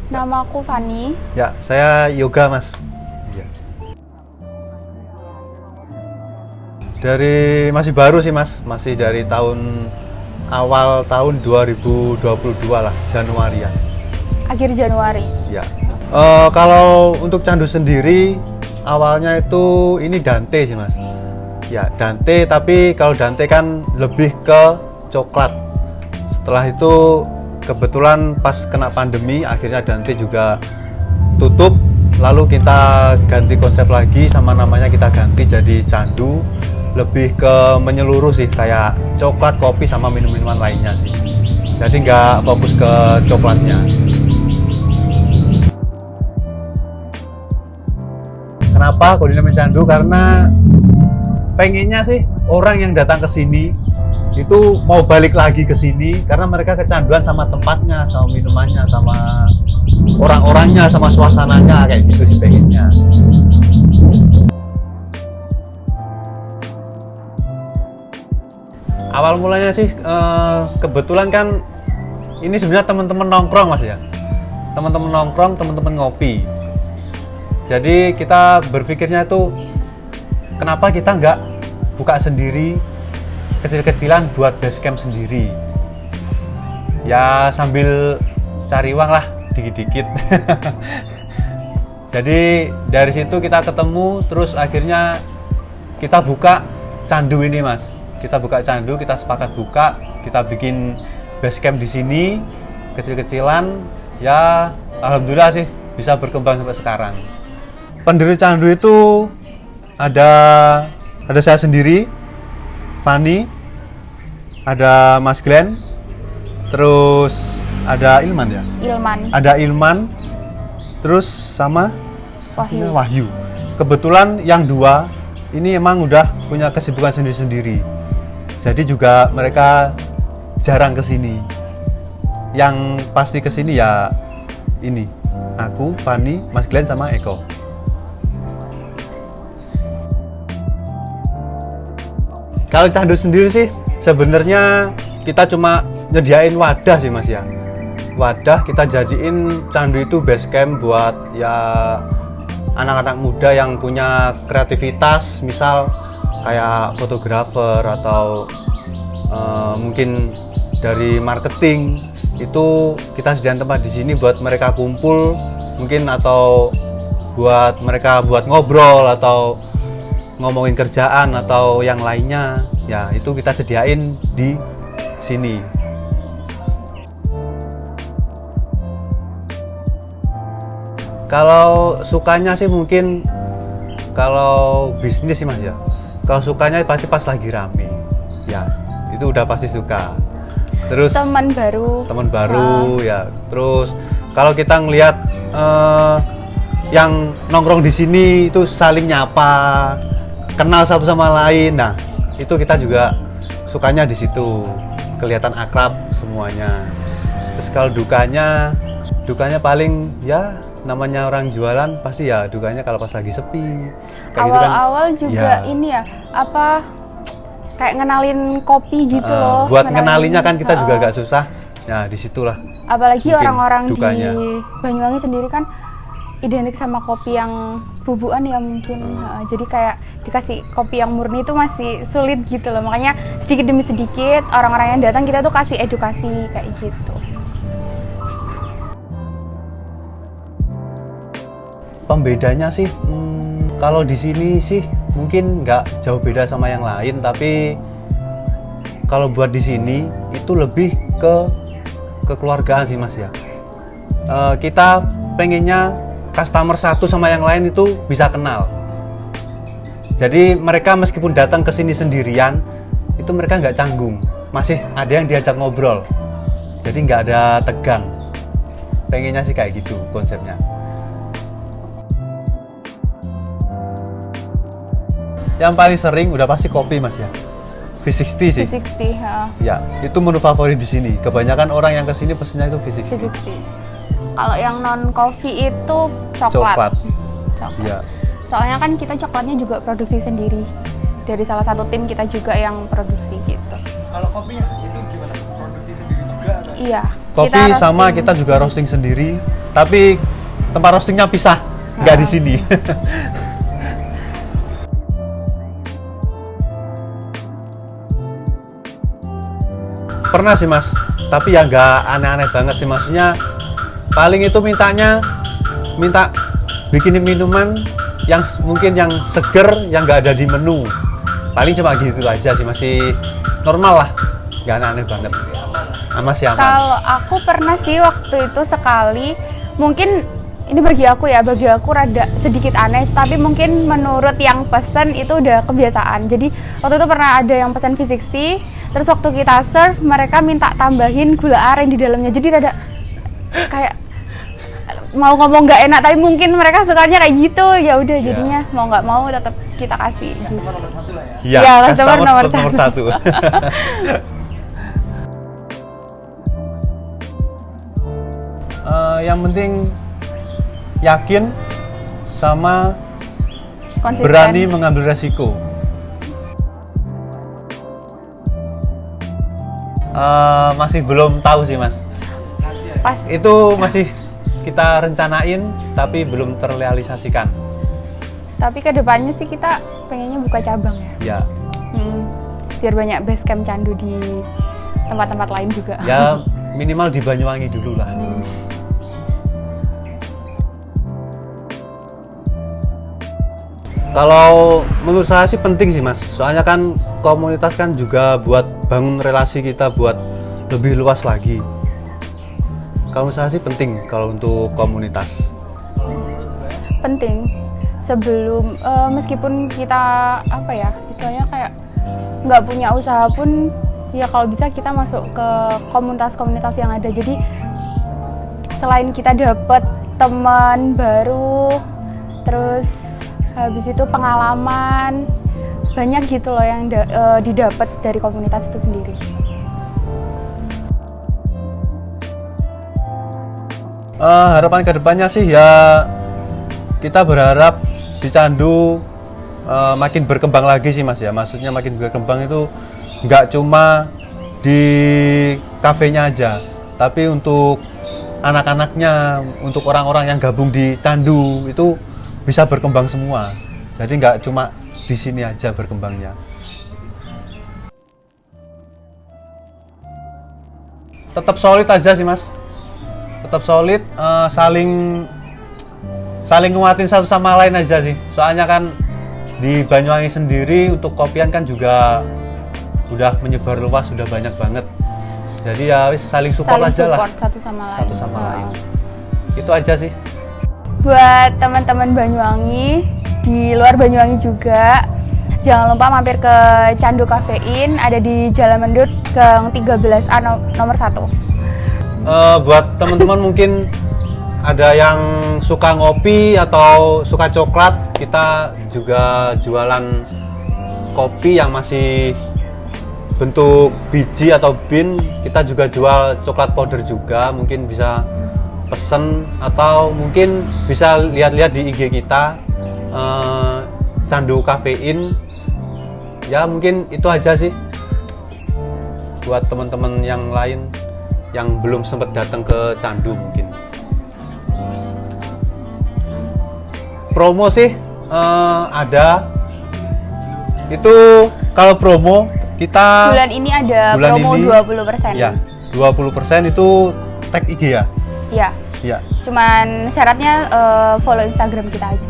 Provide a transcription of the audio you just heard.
Nama aku Fani. Ya, saya Yoga, Mas. Ya. Masih baru sih, Mas. Masih dari awal tahun 2022 lah, Januari ya. Akhir Januari. Ya. Kalau untuk candu sendiri, awalnya itu ini Dante sih, Mas. Ya, Dante, tapi kalau Dante kan lebih ke coklat. Setelah itu kebetulan pas kena pandemi, akhirnya Dante juga tutup. Lalu kita ganti konsep lagi, sama namanya kita ganti jadi candu. Lebih ke menyeluruh sih, kayak coklat, kopi, sama minum-minuman lainnya sih. Jadi nggak fokus ke coklatnya. Kenapa kalau dinamain candu? Karena pengennya sih orang yang datang ke sini itu mau balik lagi ke sini karena mereka kecanduan sama tempatnya, sama minumannya, sama orang-orangnya, sama suasananya, kayak gitu sih pengennya. Awal mulanya sih kebetulan kan ini sebenarnya teman-teman nongkrong, Mas ya. Teman-teman nongkrong, teman-teman ngopi. Jadi kita berpikirnya tuh kenapa kita nggak buka sendiri, kecil-kecilan buat base camp sendiri. Ya sambil cari uang lah dikit-dikit. Jadi dari situ kita ketemu, terus akhirnya kita buka candu ini, Mas. Kita buka candu, kita sepakat buka, kita bikin base camp di sini kecil-kecilan. Ya alhamdulillah sih bisa berkembang sampai sekarang. Pendiri candu itu ada saya sendiri, Fani, ada Mas Glenn, terus ada Ilman ya? Ilman. Ada Ilman, terus sama Wahyu. Kebetulan yang dua ini emang udah punya kesibukan sendiri-sendiri. Jadi juga mereka jarang kesini. Yang pasti kesini ya ini, aku, Fani, Mas Glenn, sama Eko. Kalau candu sendiri sih sebenarnya kita cuma nyediain wadah sih, Mas ya. Wadah kita jadiin candu itu base camp buat ya anak-anak muda yang punya kreativitas, misal kayak fotografer atau mungkin dari marketing. Itu kita sediain tempat di sini buat mereka kumpul mungkin, atau buat mereka buat ngobrol atau ngomongin kerjaan atau yang lainnya, ya itu kita sediain di sini. Kalau sukanya sih mungkin kalau bisnis sih, Mas ya. Kalau sukanya pasti pas lagi rame, ya itu udah pasti suka. Terus Teman baru ya. Terus kalau kita ngelihat yang nongkrong di sini itu saling nyapa, kenal satu sama lain. Nah, itu kita juga sukanya di situ. Kelihatan akrab semuanya. Terus kalau dukanya paling ya namanya orang jualan pasti ya dukanya kalau pas lagi sepi. Awal-awal gitu kan, juga ya. Ini ya, apa kayak ngenalin kopi gitu loh. Buat ngenalinnya kan kita juga agak susah. Ya, disitulah. Apalagi orang-orang di Banyuwangi sendiri kan identik sama kopi yang bubukan ya mungkin. Jadi kayak dikasih kopi yang murni itu masih sulit gitu loh. Makanya sedikit demi sedikit orang-orang yang datang kita tuh kasih edukasi kayak gitu. Pembedanya sih kalau di sini sih mungkin nggak jauh beda sama yang lain, tapi kalau buat di sini itu lebih ke kekeluargaan sih, Mas ya. Kita pengennya customer satu sama yang lain itu bisa kenal. Jadi mereka meskipun datang ke sini sendirian, itu mereka nggak canggung, masih ada yang diajak ngobrol. Jadi nggak ada tegang. Pengennya sih kayak gitu konsepnya. Yang paling sering udah pasti kopi, Mas ya. V60 sih. V60, ya. Itu menu favorit di sini. Kebanyakan orang yang kesini pesennya itu V60. Kalau yang non coffee itu coklat. Ya. Soalnya kan kita coklatnya juga produksi sendiri. Dari salah satu tim kita juga yang produksi gitu. Kalau kopinya itu gimana? Produksi sendiri juga atau? Iya. Kopi kita sama roasting. kita juga roasting sendiri, tapi tempat roastingnya pisah, nggak di sini. Pernah sih mas, tapi ya nggak aneh-aneh banget sih, maksudnya paling itu minta bikinin minuman yang mungkin yang seger, yang nggak ada di menu, paling cuma gitu aja sih, masih normal lah, nggak aneh-aneh banget. Masih aman. Kalau aku pernah sih waktu itu sekali, mungkin ini bagi aku rada sedikit aneh, tapi mungkin menurut yang pesen itu udah kebiasaan. Jadi waktu itu pernah ada yang pesan V60, terus waktu kita serve mereka minta tambahin gula aren di dalamnya. Jadi rada kayak mau ngomong nggak enak, tapi mungkin mereka sukanya kayak gitu. Ya udah jadinya mau nggak mau tetap kita kasih. Customer nomor 1 lah ya. Iya, Ya, customer nomor tetap nomor satu. 1. Yang penting yakin sama Konsisten. berani mengambil resiko. Masih belum tahu sih mas. Pas Itu masih kita rencanain tapi belum terrealisasikan. tapi kedepannya sih kita pengennya buka cabang ya. Ya, Biar banyak base camp candu di tempat-tempat lain juga. ya minimal di Banyuwangi dulu lah. Kalau menurut saya sih penting sih mas, soalnya kan komunitas kan juga buat bangun relasi kita buat lebih luas lagi. Kalau menurut saya sih penting kalau untuk komunitas. Penting sebelum meskipun kita apa ya istilahnya kayak nggak punya usaha pun ya kalau bisa kita masuk ke komunitas-komunitas yang ada. Jadi selain kita dapet teman baru, terus habis itu pengalaman banyak gitu loh yang didapat dari komunitas itu sendiri. Harapan kedepannya sih ya kita berharap di Candu makin berkembang lagi sih mas ya. Maksudnya makin berkembang itu nggak cuma di kafenya aja, tapi untuk anak-anaknya, untuk orang-orang yang gabung di Candu itu bisa berkembang semua. Jadi nggak cuma di sini aja berkembangnya. Tetap solid aja sih mas. Tetap solid, saling nguatin satu sama lain aja sih. Soalnya kan di Banyuwangi sendiri untuk kopian kan juga udah menyebar luas, sudah banyak banget. Jadi ya wis saling support aja lah. Satu sama lain. Satu sama lain. Itu aja sih. Buat teman-teman Banyuwangi, di luar Banyuwangi juga, jangan lupa mampir ke Candu Kafein, ada di Jalan Mendut, Gang 13A nomor 1. Buat teman-teman mungkin ada yang suka ngopi atau suka coklat, kita juga jualan kopi yang masih bentuk biji atau bin. Kita juga jual coklat powder juga, mungkin bisa pesen atau mungkin bisa lihat-lihat di IG kita, Candu Kafein. Ya mungkin itu aja sih buat teman-teman yang lain yang belum sempat datang ke Candu. Mungkin promo sih ada itu. Kalau promo kita Bulan ini ada promo 20%. ya 20% itu tag IG ya. Iya. Iya. Cuman syaratnya follow Instagram kita aja.